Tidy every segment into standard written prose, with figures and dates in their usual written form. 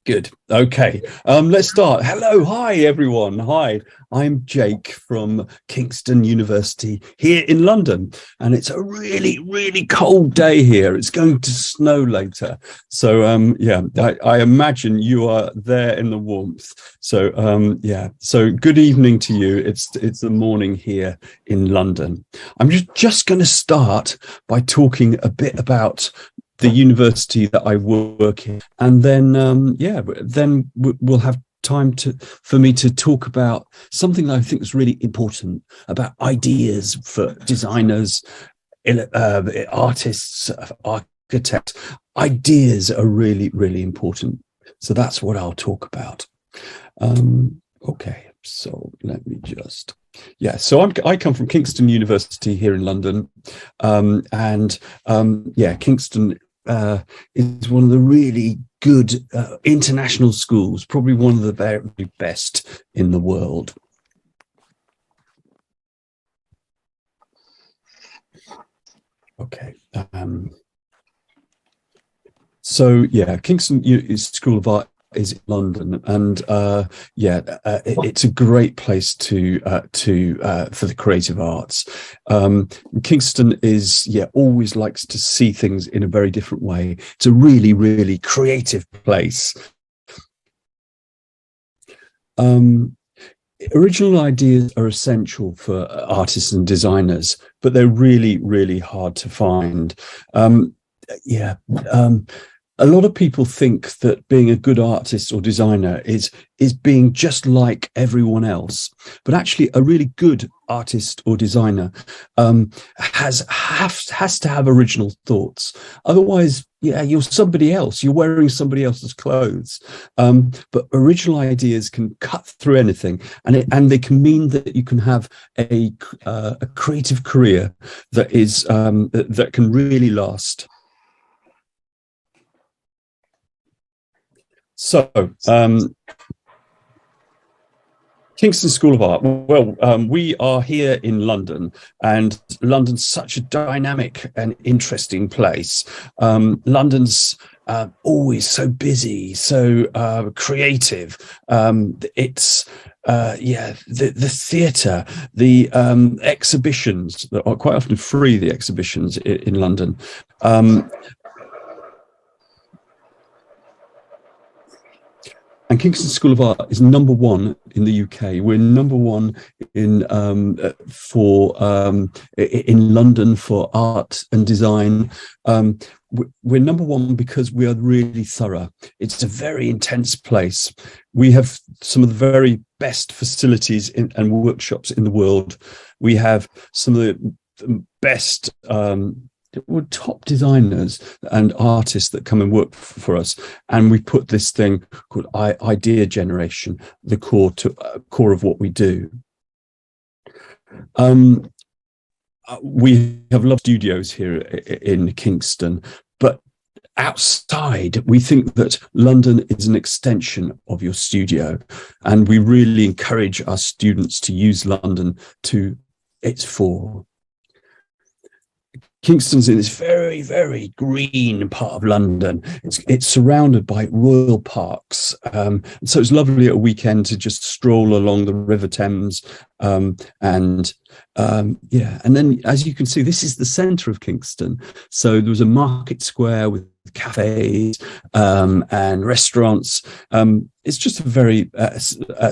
Good. Okay. Let's start. Hello. Hi, everyone. Hi, I'm Jake from Kingston University here in London. And it's a really, really cold day here. It's going to snow later. So, I imagine you are there in the warmth. So, So good evening to you. It's the morning here in London. I'm just going to start by talking a bit about the university that I work in, and then then we'll have time for me to talk about something that I think is really important about ideas for designers, artists, architects. Ideas are really, really important. So that's what I'll talk about. Okay, so let me just. So I come from Kingston University here in London, Kingston is one of the really good international schools, probably one of the very best in the world. Okay. Kingston School of Art is in London, and it's a great place to for the creative arts. Kingston is always likes to see things in a very different way. It's a really, really creative place. Original ideas are essential for artists and designers, but they're really, really hard to find. A lot of people think that being a good artist or designer is being just like everyone else, but actually a really good artist or designer has to have original thoughts. Otherwise, you're somebody else. You're wearing somebody else's clothes. But original ideas can cut through anything, and they can mean that you can have a creative career that is that can really last. So, Kingston School of Art. Well, we are here in London, and London's such a dynamic and interesting place. London's always so busy, so creative. It's the theatre, the exhibitions that are quite often free. The exhibitions in London. And Kingston School of Art is number one in the UK. We're number one in London for art and design. We're number one because we are really thorough. It's a very intense place. We have some of the very best facilities and workshops in the world. We have some of the best top designers and artists that come and work for us, and we put this thing called idea generation the core of what we do. We have lovely studios here in Kingston, but outside we think that London is an extension of your studio, and we really encourage our students to use London to its full. Kingston's in this very, very green part of London. It's surrounded by royal parks. So it's lovely at a weekend to just stroll along the River Thames. And then, as you can see, this is the centre of Kingston. So there was a market square with cafes and restaurants. It's just a very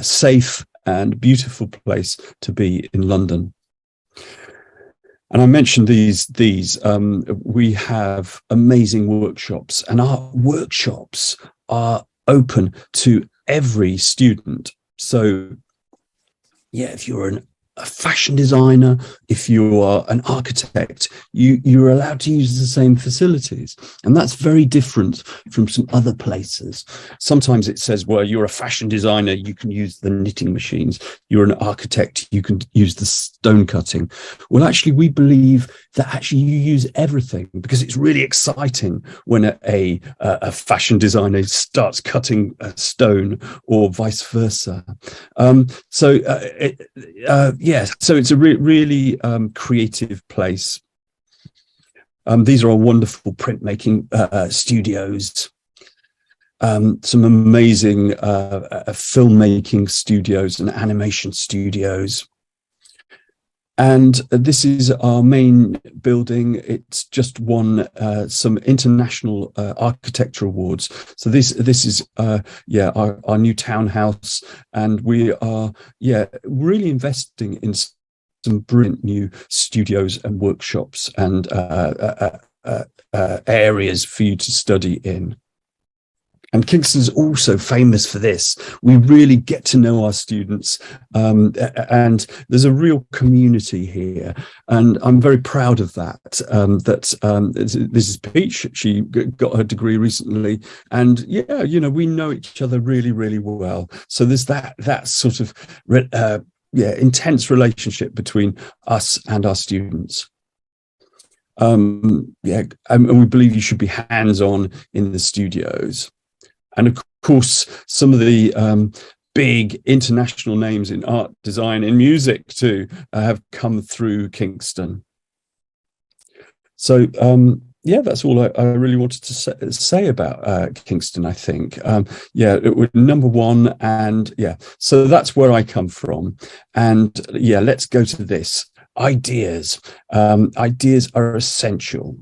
safe and beautiful place to be in London. And I mentioned these. We have amazing workshops, and our workshops are open to every student. So, if you're a fashion designer, if you are an architect, you're allowed to use the same facilities. And that's very different from some other places. Sometimes it says, well, you're a fashion designer, you can use the knitting machines. You're an architect, you can use the stone cutting. Well, actually, we believe that actually you use everything, because it's really exciting when a fashion designer starts cutting a stone, or vice versa. So it's a really creative place. These are our wonderful printmaking studios. some amazing filmmaking studios and animation studios. And this is our main building. It's just won some international architecture awards. So this is our new townhouse, and we are really investing in some brilliant new studios and workshops and areas for you to study in. And Kingston's also famous for this. We really get to know our students, and there's a real community here. And I'm very proud of that. This is Peach. She got her degree recently, and we know each other really, really well. So there's that sort of intense relationship between us and our students. And we believe you should be hands-on in the studios. And of course, some of the big international names in art, design, and music too have come through Kingston. So that's all I really wanted to say about Kingston, I think. It was number one, and so that's where I come from. And let's go to this. Ideas. Ideas are essential.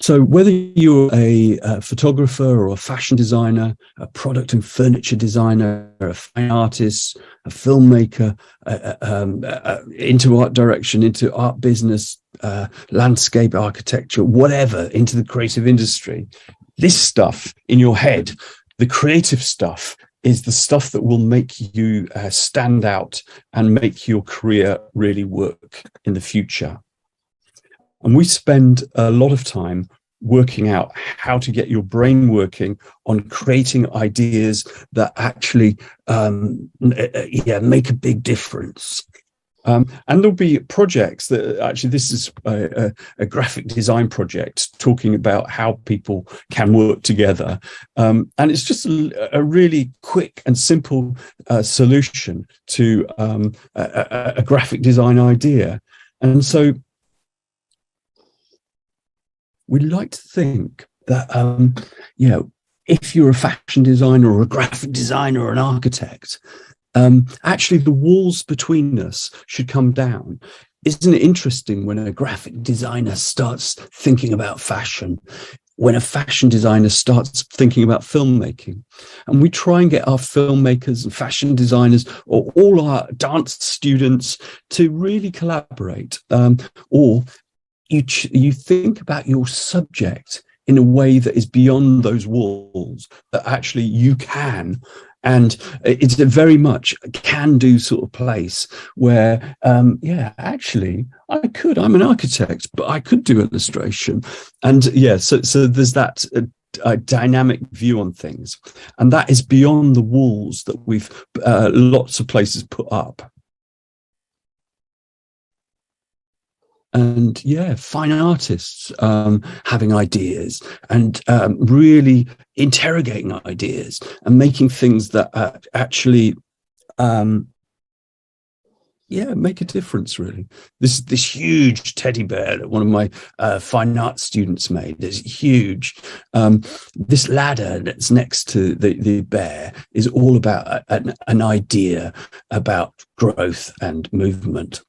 So whether you're a photographer or a fashion designer, a product and furniture designer, a fine artist, a filmmaker, into art direction, into art business, landscape architecture, whatever, into the creative industry, this stuff in your head, the creative stuff, is the stuff that will make you stand out and make your career really work in the future. And we spend a lot of time working out how to get your brain working on creating ideas that actually make a big difference. And there'll be projects that actually, this is a graphic design project talking about how people can work together. And it's just a really quick and simple solution to a graphic design idea. And so we like to think that, if you're a fashion designer or a graphic designer or an architect, actually the walls between us should come down. Isn't it interesting when a graphic designer starts thinking about fashion, when a fashion designer starts thinking about filmmaking? And we try and get our filmmakers and fashion designers, or all our dance students, to really collaborate, or you think about your subject in a way that is beyond those walls, that actually you can. And it's a very much a can-do sort of place where, actually, I'm an architect, but I could do illustration. And so there's that dynamic view on things. And that is beyond the walls that we've lots of places put up. And fine artists having ideas and really interrogating ideas and making things that actually make a difference, really. This huge teddy bear that one of my fine art students made is huge. This ladder that's next to the bear is all about an idea about growth and movement.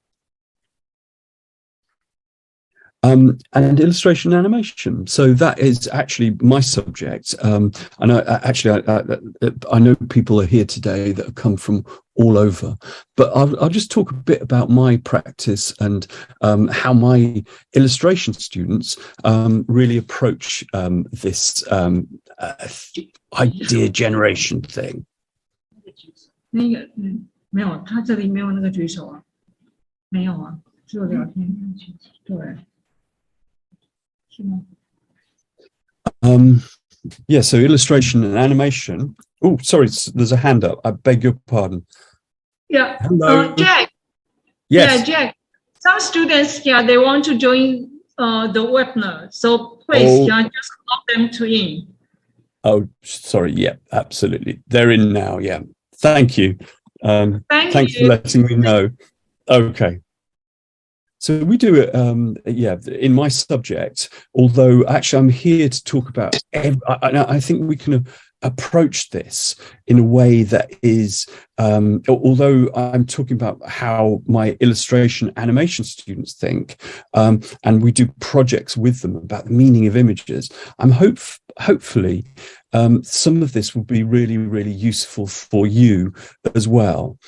And illustration and animation. So that is actually my subject. And I know people are here today that have come from all over, but I'll just talk a bit about my practice and how my illustration students really approach this idea generation thing. 没有，他这里没有那个举手啊，没有啊，只有聊天。对。So illustration and animation. Oh, sorry, there's a hand up. I beg your pardon. Yeah. Hello. Jack. Yes. Yeah, Jack. Some students, they want to join the webinar. So please, just lock them to in. Oh, sorry. Yeah, absolutely. They're in now. Yeah. Thank you. Thanks for letting me know. Okay. So we do it, in my subject, although actually I'm here to talk about, I think we can approach this in a way that is, although I'm talking about how my illustration animation students think, and we do projects with them about the meaning of images, I'm hopefully some of this will be really, really useful for you as well.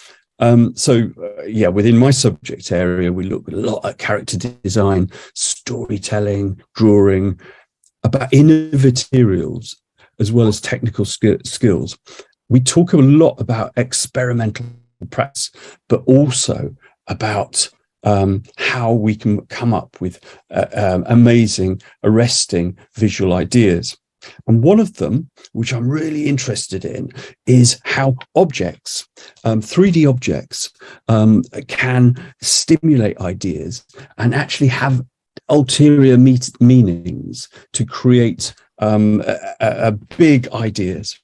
Within my subject area, we look a lot at character design, storytelling, drawing, about innovative materials, as well as technical skills. We talk a lot about experimental practice, but also about how we can come up with amazing, arresting visual ideas. And one of them, which I'm really interested in, is how objects, 3D objects, can stimulate ideas and actually have ulterior meanings to create big ideas.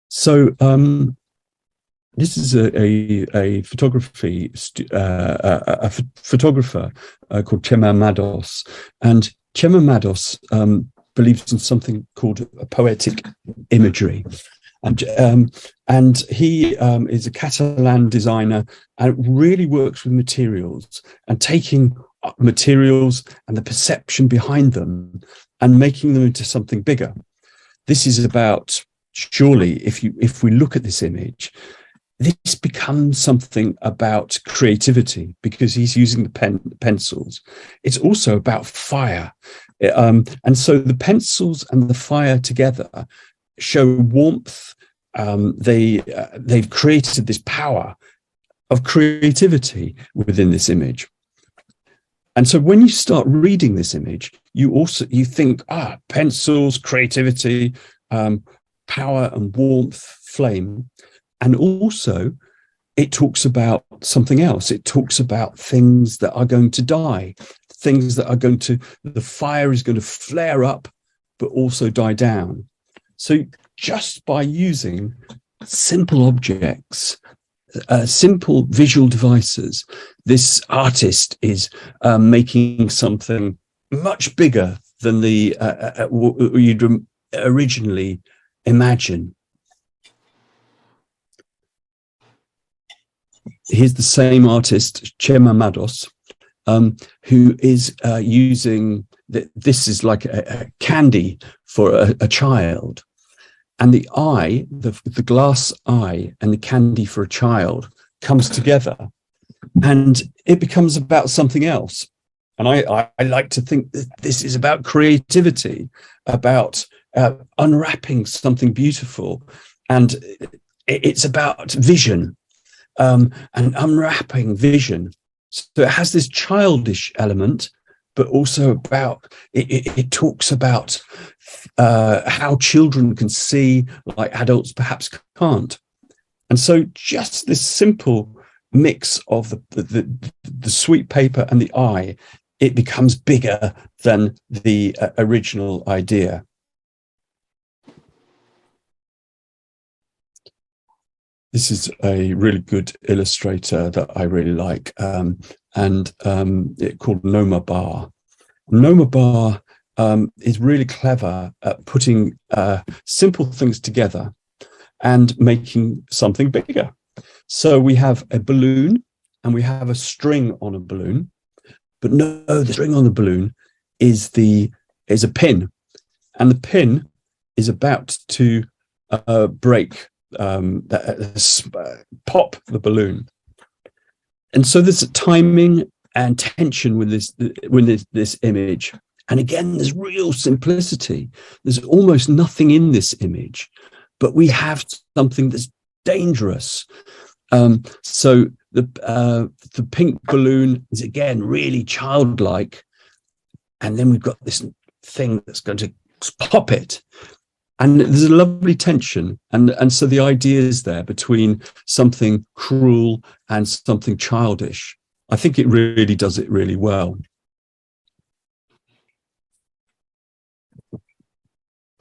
So this is a photographer called Chema Mados, and Chema Mados believes in something called a poetic imagery, and he is a Catalan designer and really works with materials and taking materials and the perception behind them and making them into something bigger. This is about, surely, if we look at this image, this becomes something about creativity because he's using the pencils. It's also about fire. And so the pencils and the fire together show warmth. They've created this power of creativity within this image. And so when you start reading this image, you think, pencils, creativity, power and warmth, flame. And also, it talks about something else. It talks about things that are going to die, things that are the fire is going to flare up, but also die down. So just by using simple objects, simple visual devices, this artist is making something much bigger than you'd originally imagine. Here's the same artist, Chema Mados, who is using, this is like a candy for a child. And the eye, the glass eye and the candy for a child comes together and it becomes about something else. And I like to think that this is about creativity, about unwrapping something beautiful. And it's about vision. And unwrapping vision. So it has this childish element, but also about, it talks about how children can see like adults perhaps can't. And so just this simple mix of the sweet paper and the eye, it becomes bigger than the original idea. This is a really good illustrator that I really like, and it's called Noma Bar. Noma Bar is really clever at putting simple things together and making something bigger. So we have a balloon and we have a string on a balloon, but no, the string on the balloon is a pin, and the pin is about to break. Pop the balloon, and so there's a timing and tension with this image. And again, there's real simplicity. There's almost nothing in this image, but we have something that's dangerous. So the pink balloon is again really childlike, and then we've got this thing that's going to pop it. And there's a lovely tension. And so the idea is there between something cruel and something childish. I think it really does it really well.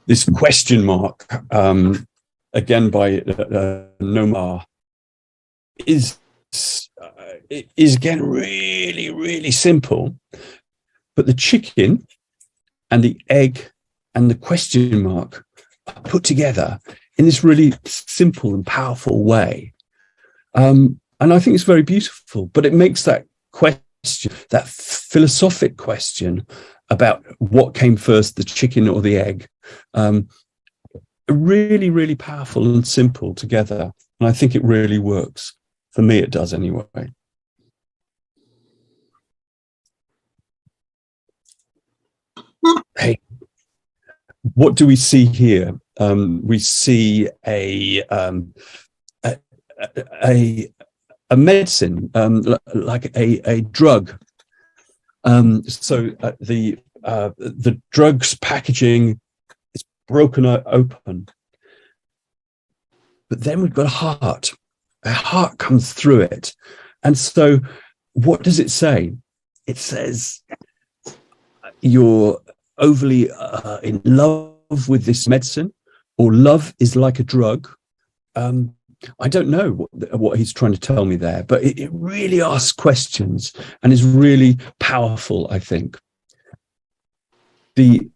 This question mark again by Nomar, is again really, really simple, but the chicken and the egg and the question mark are put together in this really simple and powerful way. And I think it's very beautiful, but it makes that question, that philosophic question about what came first, the chicken or the egg, really, really powerful and simple together. And I think it really works. For me, it does anyway. Hey, what do we see here? We see a medicine, like a drug. So the drug's packaging is broken open, but then we've got a heart. A heart comes through it, and so what does it say? It says you're overly in love with this medicine, or love is like a drug. I don't know what he's trying to tell me there, but it really asks questions and is really powerful, I think. The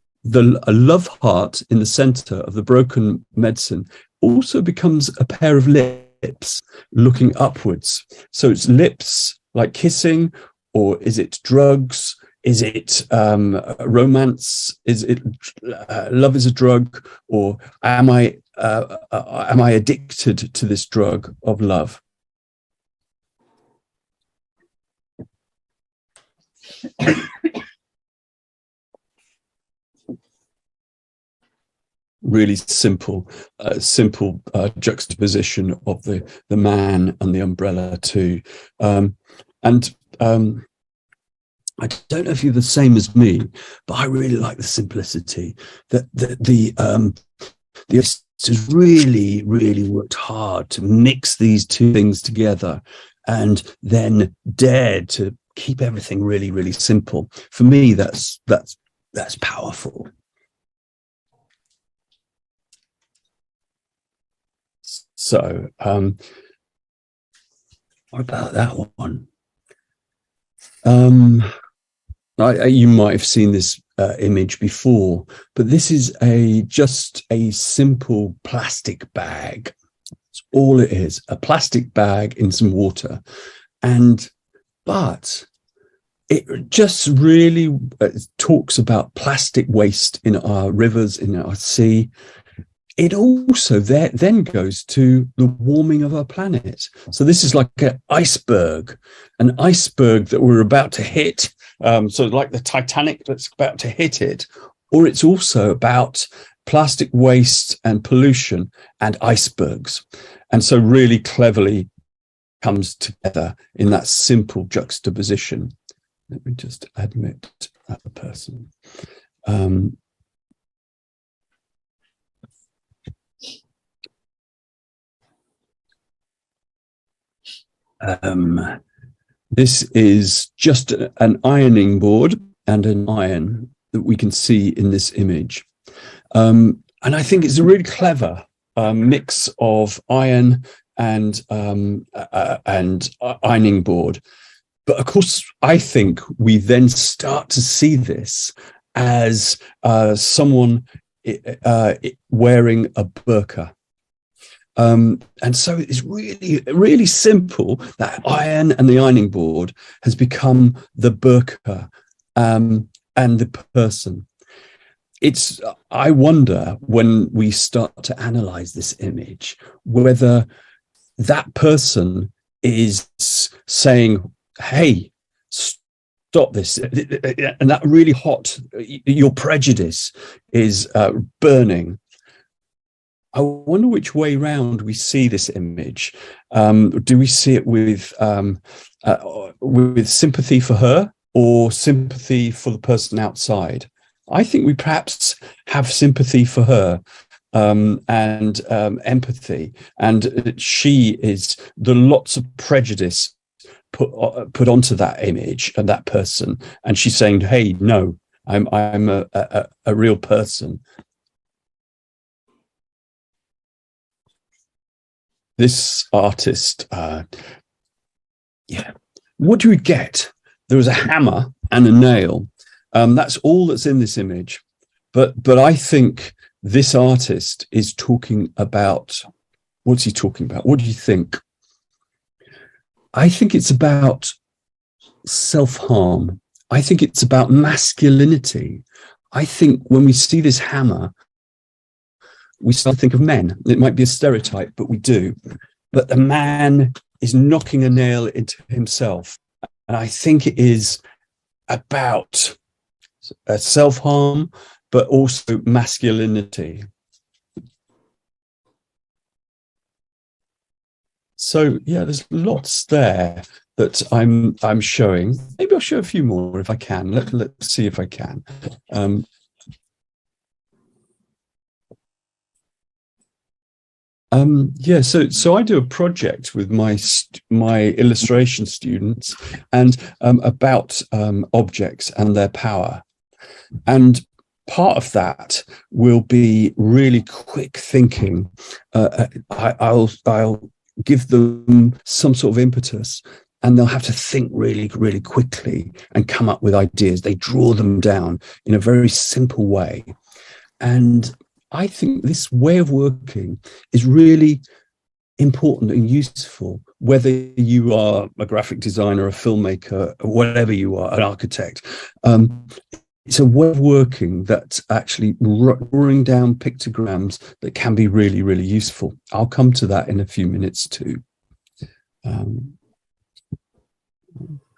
love heart in the center of the broken medicine also becomes a pair of lips looking upwards. So it's lips like kissing, or is it drugs? Is it romance? Is it love is a drug, or am I addicted to this drug of love? Really simple juxtaposition of the man and the umbrella too, I don't know if you're the same as me, but I really like the simplicity. That the artist really, really worked hard to mix these two things together, and then dared to keep everything really, really simple. For me, that's powerful. So, what about that one? You might have seen this image before, but this is just a simple plastic bag. That's all it is, a plastic bag in some water. But it just really talks about plastic waste in our rivers, in our sea. It also then goes to the warming of our planet. So this is like an iceberg that we're about to hit. So like the Titanic that's about to hit it, or it's also about plastic waste and pollution and icebergs. And so really cleverly comes together in that simple juxtaposition. Let me just admit that the person. This is just an ironing board and an iron that we can see in this image. And I think it's a really clever mix of iron and ironing board. But of course, I think we then start to see this as someone wearing a burqa. And so it's really, really simple. That iron and the ironing board has become the burqa and the person. I wonder, when we start to analyze this image, whether that person is saying, hey, stop this, and that really hot, your prejudice is burning. I wonder which way round we see this image. Do we see it with sympathy for her, or sympathy for the person outside? I think we perhaps have sympathy for her and empathy, and she is the lots of prejudice put onto that image and that person, and she's saying, "Hey, no, I'm a real person." this artist, what do we get? There was a hammer and a nail. That's all that's in this image. But I think this artist is talking about, what's he talking about? What do you think? I think it's about self-harm. I think it's about masculinity. I think when we see this hammer, we start to think of men. It might be a stereotype, but we do. But the man is knocking a nail into himself. And I think it is about self-harm, but also masculinity. So yeah, there's lots there that I'm showing. Maybe I'll show a few more if I can. Let's see if I can. So I do a project with my illustration students and about objects and their power. And part of that will be really quick thinking. I'll give them some sort of impetus, and they'll have to think really, really quickly and come up with ideas. They draw them down in a very simple way. And I think this way of working is really important and useful, whether you are a graphic designer, a filmmaker, or whatever you are, an architect. It's a way of working that's actually drawing down pictograms that can be really, really useful. I'll come to that in a few minutes too.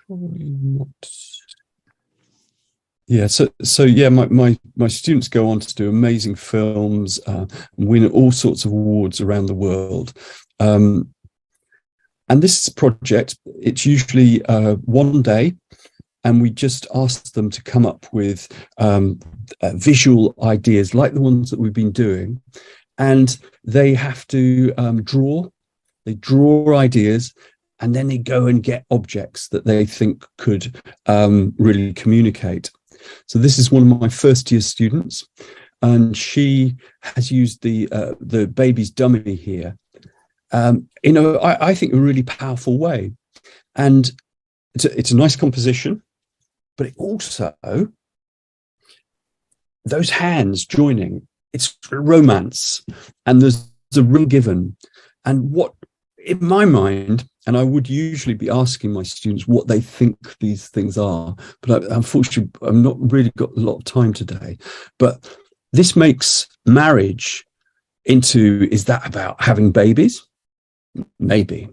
Probably not. Yeah, so yeah, my students go on to do amazing films, win all sorts of awards around the world. And this project, it's usually one day, and we just ask them to come up with visual ideas like the ones that we've been doing. And they have to draw ideas, and then they go and get objects that they think could really communicate. So this is one of my first year students, and she has used the baby's dummy here, I think a really powerful way. And it's a nice composition, but it also, those hands joining, it's romance, and there's a ring given. And what, in my mind, and I would usually be asking my students what they think these things are, but unfortunately, I've not really got a lot of time today. But this makes marriage into, is that about having babies? Maybe.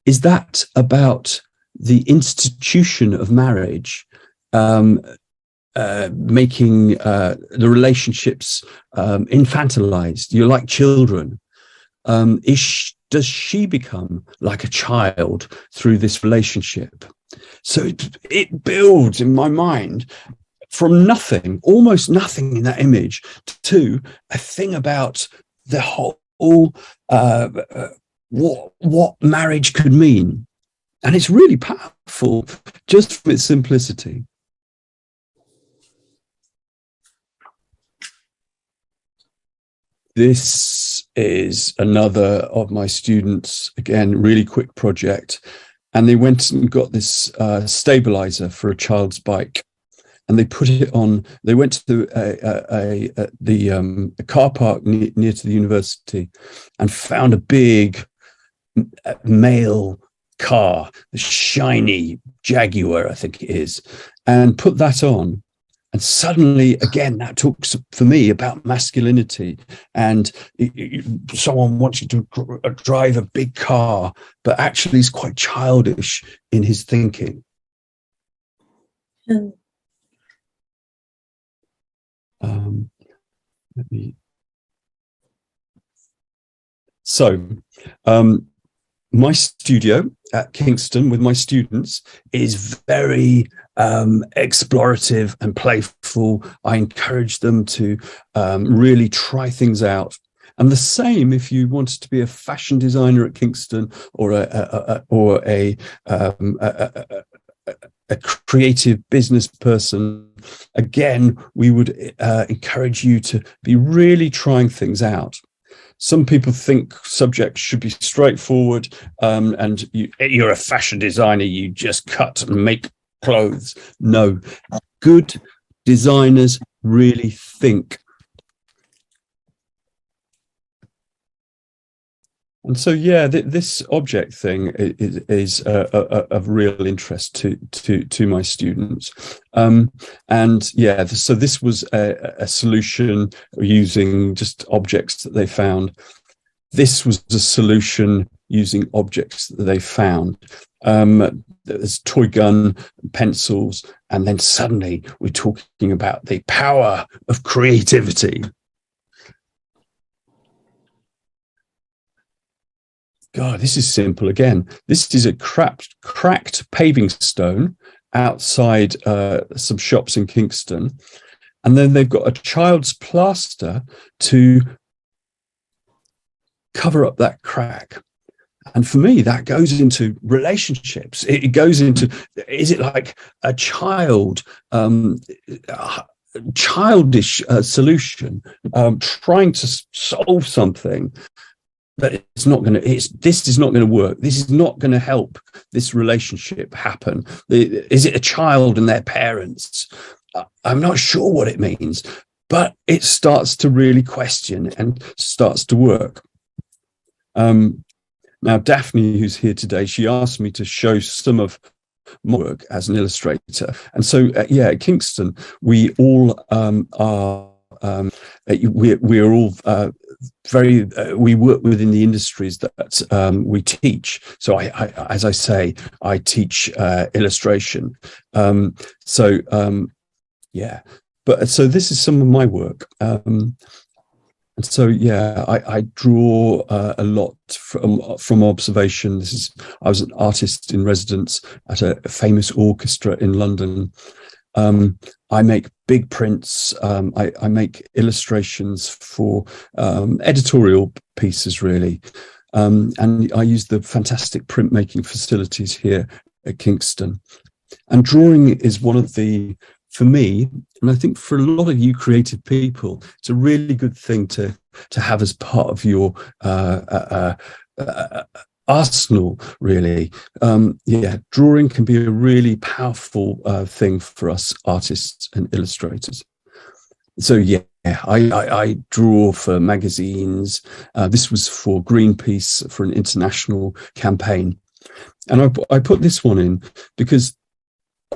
Is that about the institution of marriage, making the relationships infantilized? You're like children. Does she become like a child through this relationship? So it builds in my mind from nothing, almost nothing in that image, to a thing about the whole what marriage could mean. And it's really powerful just from its simplicity. This is another of my students, again, really quick project. And they went and got this stabilizer for a child's bike. And they put it on, they went to the car park near to the university and found a big male car, a shiny Jaguar, I think it is, and put that on. And suddenly, again, that talks for me about masculinity. And someone wants you to drive a big car, but actually is quite childish in his thinking. My studio at Kingston with my students is very explorative and playful. I encourage them to really try things out. And the same if you wanted to be a fashion designer at Kingston or a creative business person. Again, we would encourage you to be really trying things out. some people think subjects should be straightforward, and you're a fashion designer, you just cut and make clothes. No, good designers really think. And so, yeah, this object thing is of real interest to my students. And yeah, so this was a solution using just objects that they found. This was a solution using objects that they found. There's toy gun, pencils, and then suddenly we're talking about the power of creativity. God, this is simple again. This is a cracked paving stone outside some shops in Kingston. And then they've got a child's plaster to cover up that crack. And for me, that goes into relationships. It goes into, is it like a childish solution, trying to solve something? But it's not going to. This is not going to work. This is not going to help this relationship happen. Is it a child and their parents? I'm not sure what it means, but it starts to really question and starts to work. Now, Daphne, who's here today, she asked me to show some of my work as an illustrator, and so yeah, at Kingston, we all are. We're all we work within the industries that we teach. So as I say, I teach illustration. Yeah, but so this is some of my work. And so yeah, I draw a lot from observation. I was an artist in residence at a famous orchestra in London. I make big prints. I make illustrations for editorial pieces, really. And I use the fantastic printmaking facilities here at Kingston. And drawing is one of the, for me, and I think for a lot of you creative people, it's a really good thing to have as part of your arsenal, really. Yeah, drawing can be a really powerful thing for us artists and illustrators. So yeah, I draw for magazines. This was for Greenpeace, for an international campaign. And I put this one in because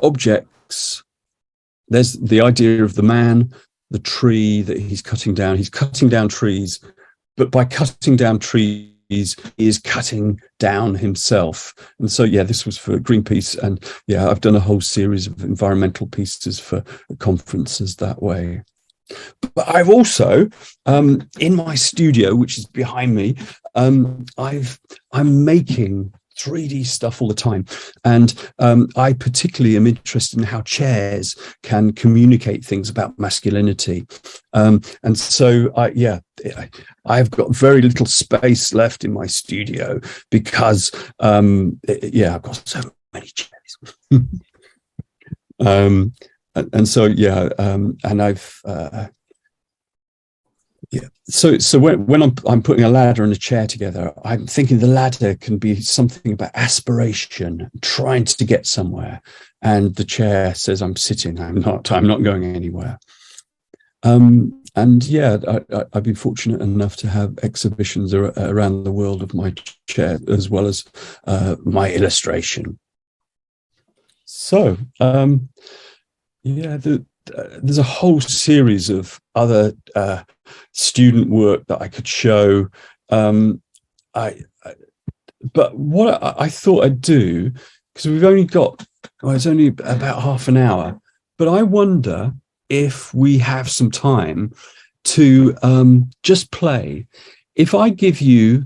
objects, there's the idea of the man, the tree that he's cutting down. He's cutting down trees, but by cutting down trees, he is cutting down himself. And so, yeah, this was for Greenpeace. And yeah, I've done a whole series of environmental pieces for conferences that way. But I've also, in my studio, which is behind me, I'm making 3D stuff all the time. And I particularly am interested in how chairs can communicate things about masculinity. And so, I've got very little space left in my studio because, I've got so many chairs. And so, yeah, and I've... Yeah. So when I'm putting a ladder and a chair together, I'm thinking the ladder can be something about aspiration, trying to get somewhere, and the chair says I'm sitting. I'm not going anywhere. And yeah, I've been fortunate enough to have exhibitions around the world of my chair as well as my illustration. So there's a whole series of other student work that I could show. But what I thought I'd do, because we've only got, it's only about half an hour, but I wonder if we have some time to just play. If I give you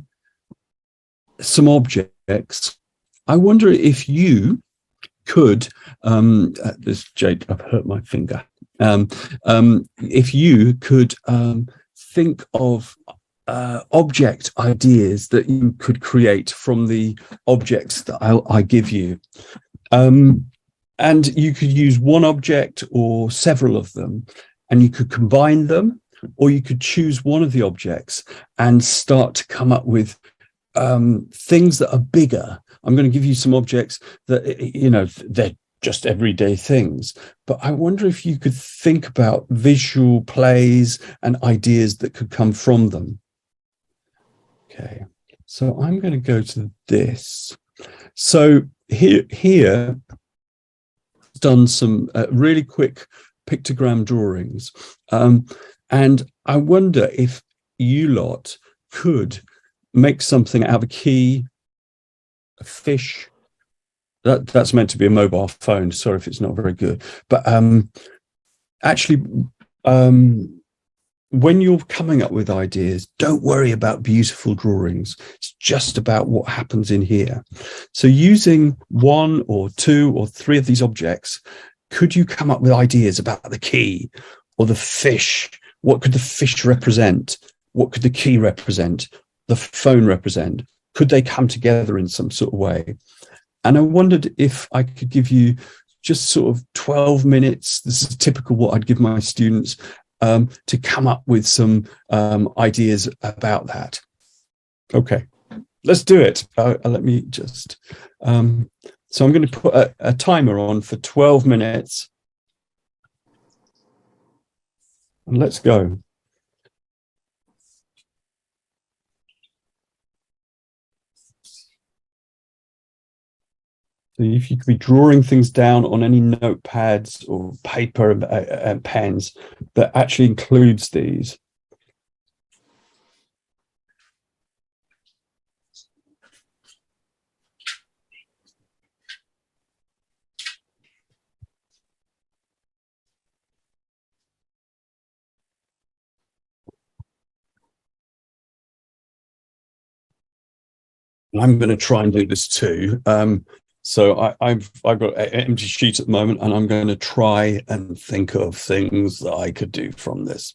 some objects, I wonder if you could, this Jake, I've hurt my finger. If you could think of object ideas that you could create from the objects that I give you. And you could use one object or several of them, and you could combine them, or you could choose one of the objects and start to come up with things that are bigger. I'm going to give you some objects that, you know, they're just everyday things, but I wonder if you could think about visual plays and ideas that could come from them. Okay, so I'm going to go to this. So here done some really quick pictogram drawings, and I wonder if you lot could make something out of a key, a fish. That's meant to be a mobile phone. Sorry if it's not very good, but actually, when you're coming up with ideas, don't worry about beautiful drawings. It's just about what happens in here. So using one or two or three of these objects, could you come up with ideas about the key or the fish? What could the fish represent? What could the key represent? The phone represent? Could they come together in some sort of way? And I wondered if I could give you just sort of 12 minutes. This is typical what I'd give my students, to come up with some ideas about that. Okay, let's do it. Let me just, so I'm going to put a timer on for 12 minutes. And let's go. So if you could be drawing things down on any notepads or paper and pens that actually includes these. I'm going to try and do this too. So I've got an empty sheet at the moment, and I'm going to try and think of things that I could do from this.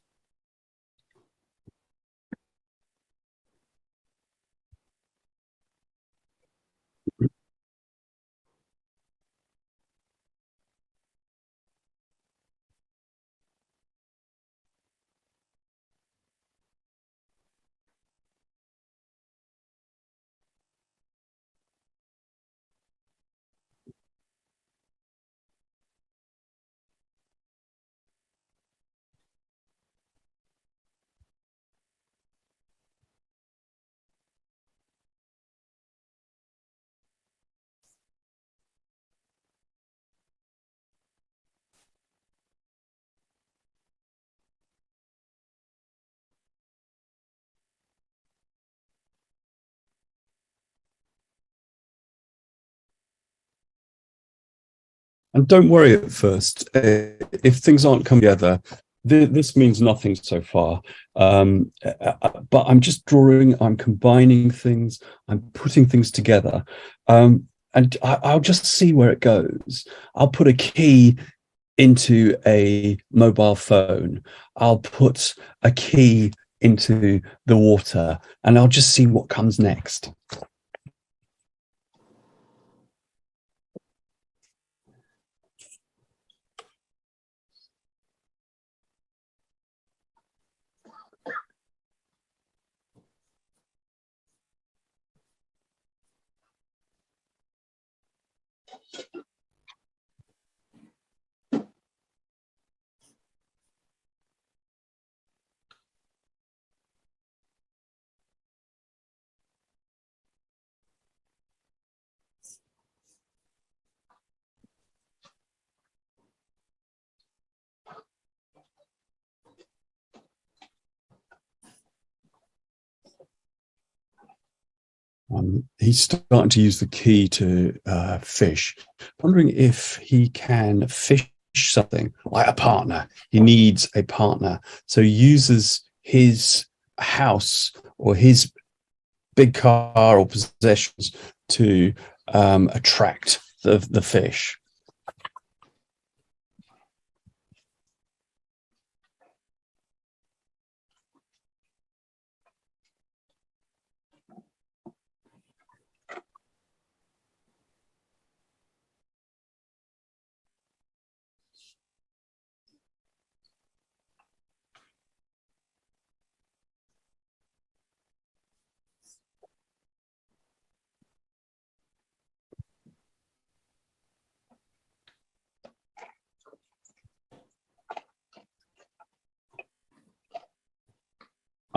And don't worry at first. If things aren't coming together, this means nothing so far. But I'm just drawing, I'm combining things, I'm putting things together. And I'll just see where it goes. I'll put a key into a mobile phone. I'll put a key into the water, and I'll just see what comes next. He's starting to use the key to fish. Wondering if he can fish something like a partner. He needs a partner. So he uses his house or his big car or possessions to attract the fish.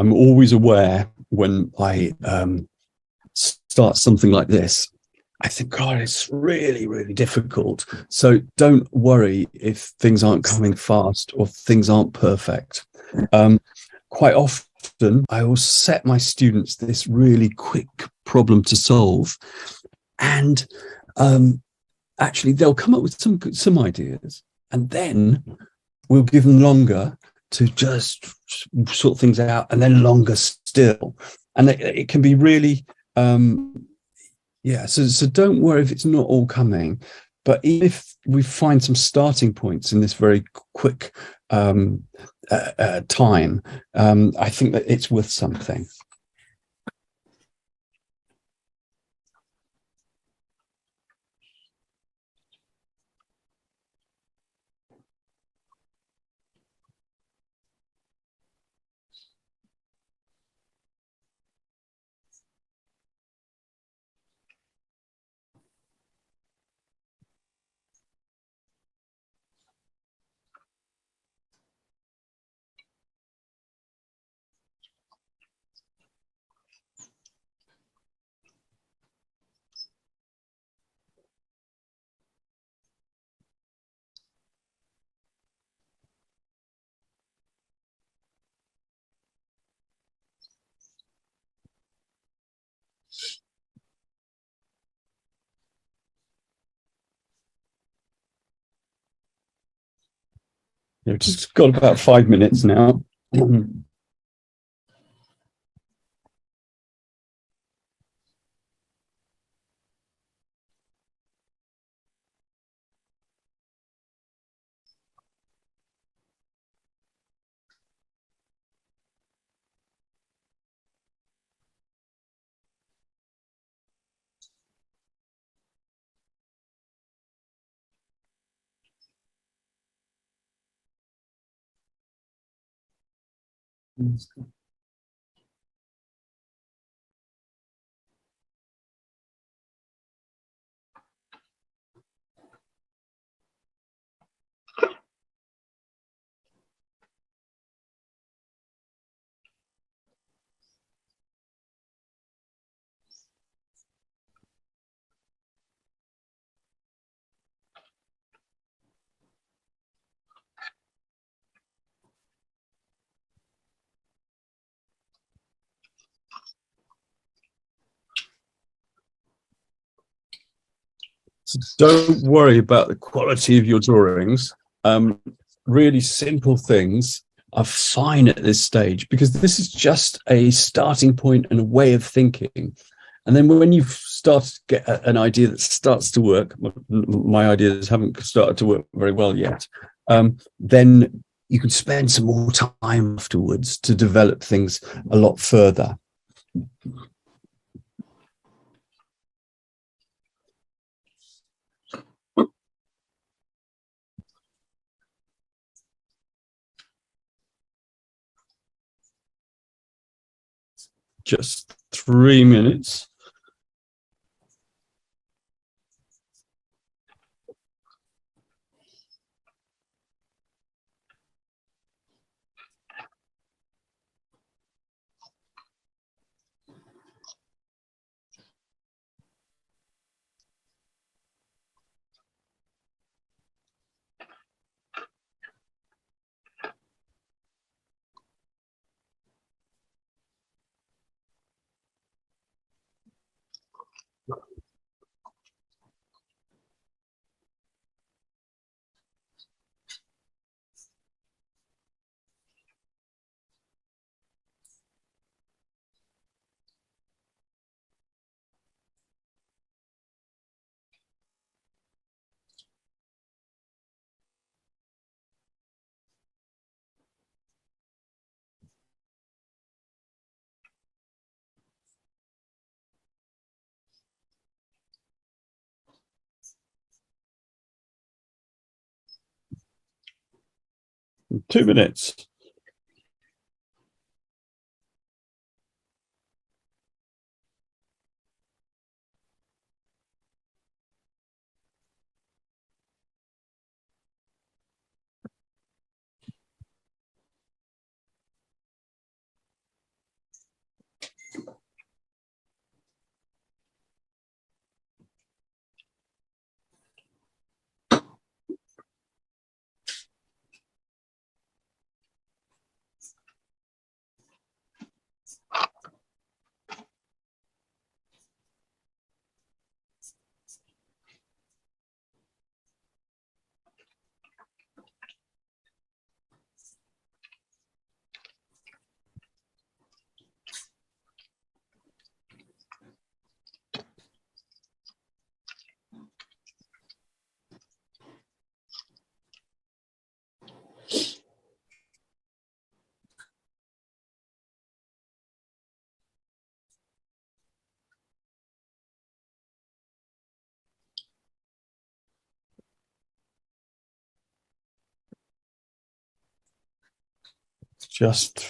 I'm always aware when I start something like this. I think, God, it's really, really difficult. So don't worry if things aren't coming fast or things aren't perfect. Quite often, I will set my students this really quick problem to solve. And actually, they'll come up with some ideas. And then we'll give them longer to just sort things out, and then longer still. And it can be really... so don't worry if it's not all coming, but if we find some starting points in this very quick time, I think that it's worth something. You've just got about 5 minutes now. So don't worry about the quality of your drawings. Really simple things are fine at this stage, because this is just a starting point and a way of thinking. And then when you've started to get an idea that starts to work, my ideas haven't started to work very well yet, then you can spend some more time afterwards to develop things a lot further. Just 3 minutes. Two minutes. just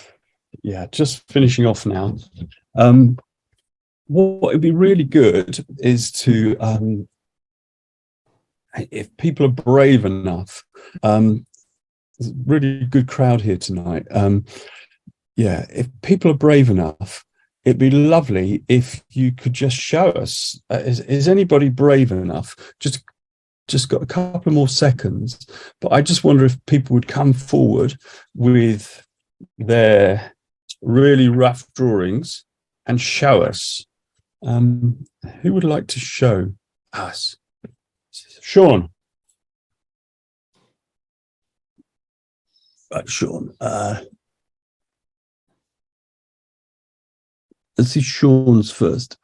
finishing off now. What would be really good is to, if people are brave enough, there's a really good crowd here tonight. If people are brave enough, it'd be lovely if you could just show us. Is anybody brave enough? Just got a couple more seconds, but I just wonder if people would come forward with their really rough drawings and show us. Who would like to show us? Sean. Right, Sean. Let's see Sean's first.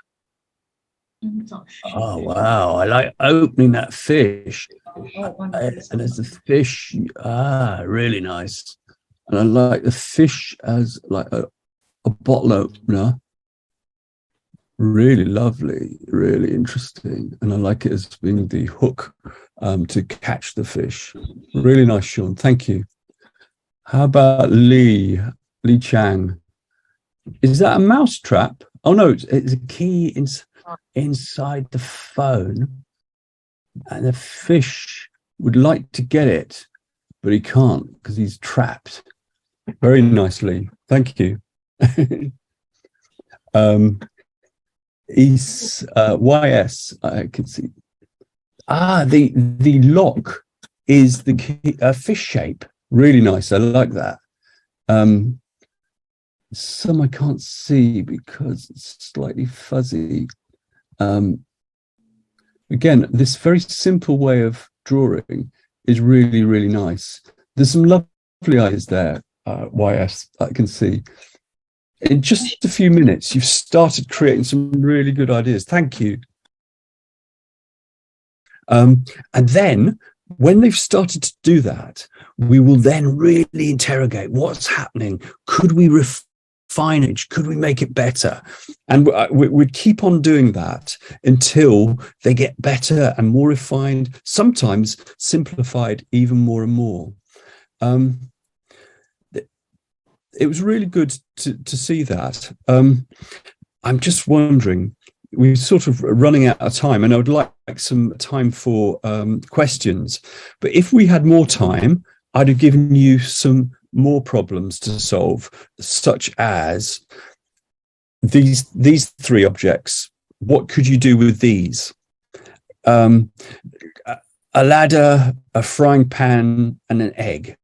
Oh, wow. I like opening that fish. And there's the fish. Really nice. And I like the fish as like a bottle opener. Really lovely, really interesting. And I like it as being the hook to catch the fish. Really nice, Sean. Thank you. How about Li Chang? Is that a mouse trap? Oh, no, it's a key inside the phone. And the fish would like to get it, but he can't because he's trapped. Very nicely. Thank you. YS, I can see. The lock is the key, fish shape. Really nice. I like that. Some I can't see because it's slightly fuzzy. Again, this very simple way of drawing is really, really nice. There's some lovely ideas there, YS, I can see. In just a few minutes, you've started creating some really good ideas. Thank you. And then when they've started to do that, we will then really interrogate what's happening. Could we refine it? Could we make it better? And we'd keep on doing that until they get better and more refined, sometimes simplified even more and more. It was really good to see that. I'm just wondering, we're sort of running out of time, and I would like some time for questions. But if we had more time, I'd have given you some more problems to solve, such as these three objects. What could you do with these? A ladder, a frying pan, and an egg.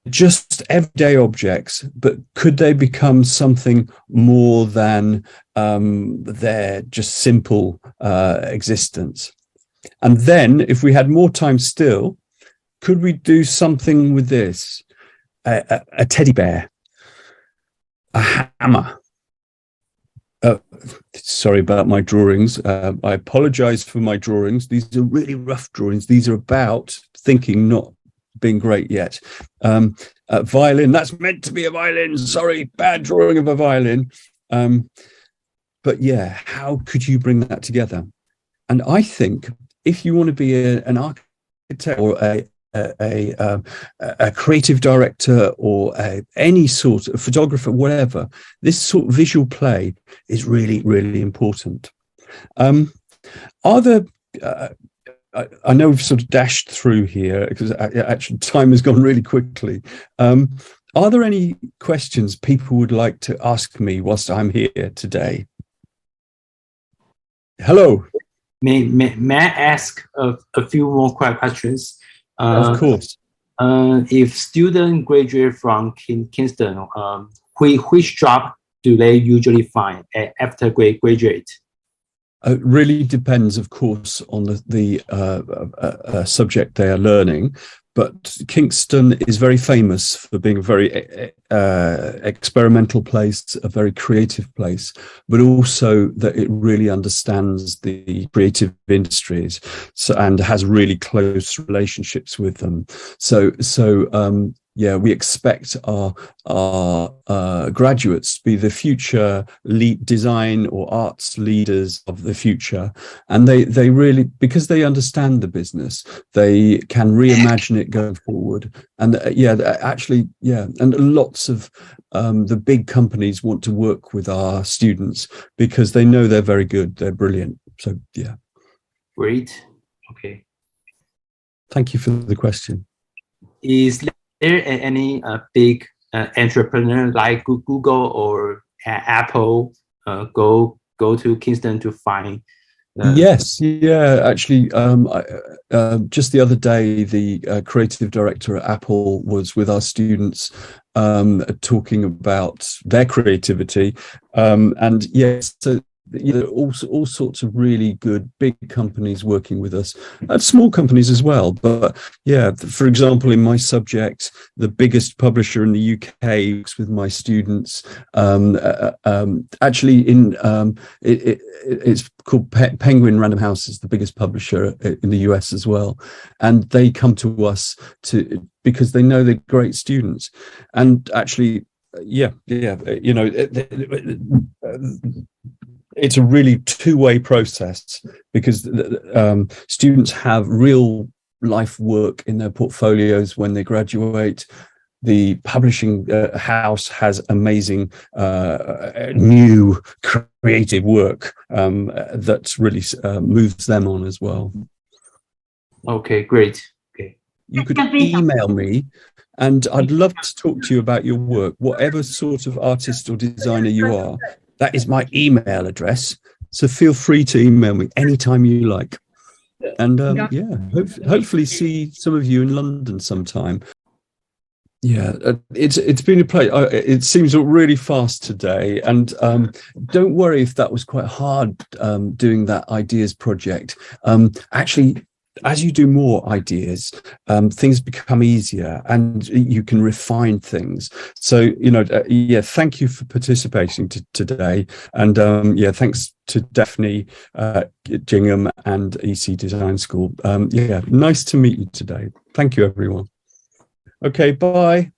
Just everyday objects, but could they become something more than their just simple existence? And then if we had more time still, could we do something with this? A teddy bear, a hammer. Sorry about my drawings. I apologize for my drawings. These are really rough drawings. These are about thinking, not being great yet. A violin, that's meant to be a violin. Sorry, bad drawing of a violin. But yeah, how could you bring that together? And I think if you want to be an architect or a creative director or any sort of photographer, whatever, this sort of visual play is really, really important. Are there I know we've sort of dashed through here because actually time has gone really quickly. Are there any questions people would like to ask me whilst I'm here today? Hello. May I ask a few more questions? Of course. If students graduate from Kingston, which job do they usually find after graduate? It really depends, of course, on the subject they are learning. But Kingston is very famous for being a very experimental place, a very creative place, but also that it really understands the creative industries and has really close relationships with them. So yeah, we expect our graduates to be the future design or arts leaders of the future. And they really, because they understand the business, they can reimagine it going forward. And and lots of the big companies want to work with our students because they know they're very good, they're brilliant. So yeah. Great. Okay. Thank you for the question. Is there any big entrepreneur like Google or Apple go to Kingston to find? Yes, yeah. Actually, just the other day, the creative director at Apple was with our students talking about their creativity, and yes, so all sorts of really good big companies working with us, and small companies as well. But yeah, for example, in my subject, the biggest publisher in the UK works with my students. Actually, it's called Penguin Random House, is the biggest publisher in the US as well, and they come to us because they know they're great students, and actually, it's a really two-way process because students have real life work in their portfolios when they graduate. The publishing house has amazing new creative work that really moves them on as well. Okay, great. Okay, you could email me and I'd love to talk to you about your work, whatever sort of artist or designer you are. That is my email address. So feel free to email me anytime you like. And hopefully see some of you in London sometime. Yeah, it's been a pleasure. It seems really fast today. And don't worry if that was quite hard doing that ideas project. Actually, as you do more ideas, things become easier and you can refine things. So, thank you for participating today. And thanks to Daphne Gingham and EC Design School. Nice to meet you today. Thank you, everyone. Okay, bye.